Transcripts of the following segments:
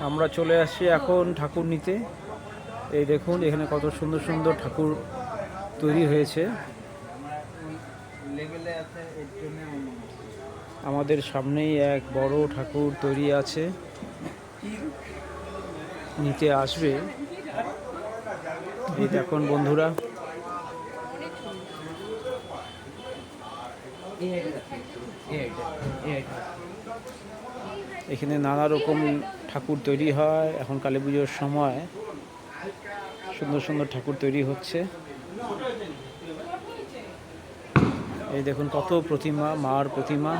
আমরা চলে আসছি এখন ঠাকুর নিতে। এই দেখুন এখানে কত সুন্দর সুন্দর ঠাকুর তৈরি হয়েছে। আমাদের সামনেই এক বড় ঠাকুর তৈরি আছে, নিতে আসবে। এই দেখুন বন্ধুরা, এখানে নানা রকম ঠাকুর তৈরি হয়। এখন কালী পুজোর সময় সুন্দর সুন্দর ঠাকুর তৈরি হচ্ছে। এই দেখুন কত প্রতিমা, মার প্রতিমা।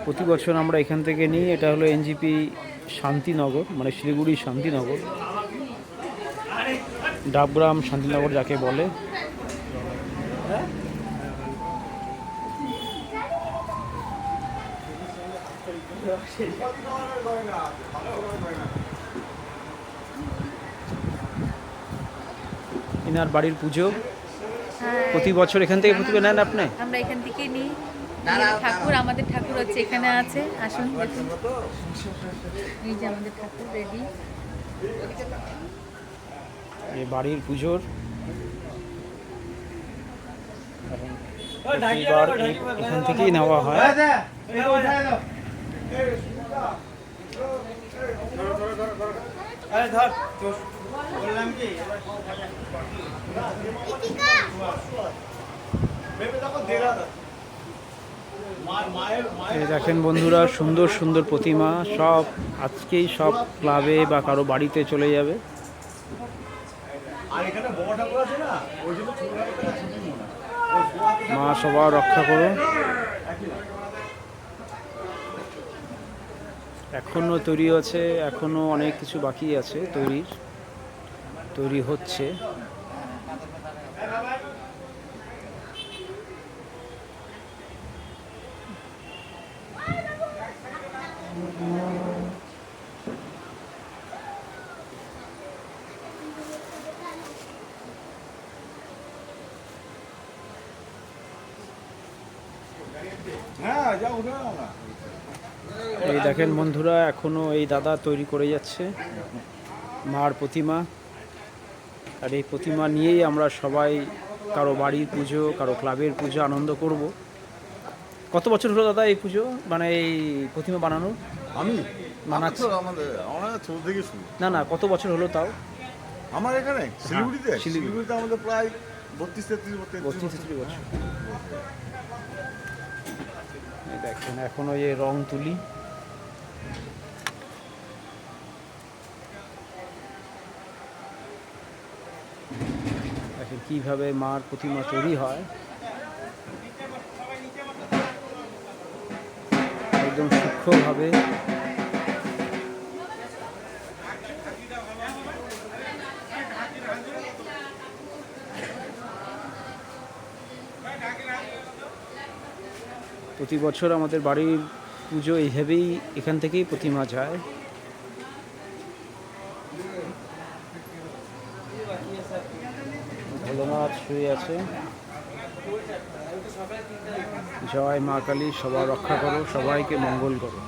প্রতি বছর আমরা এখান থেকে নিই। এটা হলো এনজিপি শান্তিনগর, মানে শিলিগুড়ি শান্তিনগর, ডাবগ্রাম শান্তিনগর যাকে বলে। ইনার বাড়ির পুজো প্রতি বছর এখান থেকে প্রতিমা নেন আপনি? আমরা এখান থেকে নিই। ঠাকুর, আমাদের ঠাকুর হচ্ছে এখানে আছে। আসুন দেখুন, এই যে আমাদের ঠাকুর রেডি। এই বাড়ির পুজোর এখান থেকেই নেওয়া হয়। এই দেখেন বন্ধুরা, সুন্দর সুন্দর প্রতিমা সব আজকেই সব ক্লাবে বা কারো বাড়িতে চলে যাবে। মা সবার রক্ষা করো। এখনো তৈরি আছে, এখনো অনেক কিছু বাকি আছে তৈরি হচ্ছে। এই দেখেন বন্ধুরা, এখনো এই দাদা তৈরি করে যাচ্ছে মার প্রতিমা। আর এই প্রতিমা নিয়েই আমরা সবাই কারো বাড়ির পুজো, কারো ক্লাবের পুজো আনন্দ করব। কত বছর হলো দাদা এই পুজো, মানে এই প্রতিমা বানানো? আমি বানাচ্ছি আমাদের ছোট থেকে শুরু। না, কত বছর হলো তাও? আমার এখানে শিলিগুড়িতে শিলিগুড়ি। আমাদের প্রায় 32-33 বছর। এই দেখেন এখনো যে রং তুলি। দেখেন কিভাবে মার প্রতিমা তৈরি হয়, একদম সূক্ষ্মভাবে। প্রতি বছর আমাদের বাড়ির পুজো এইভাবেই, এখান থেকেই প্রতিমা যায়। ভোলেনাথ শুয়ে আছে। জয় মা কালী, সবার রক্ষা করো, সবাইকে মঙ্গল করো।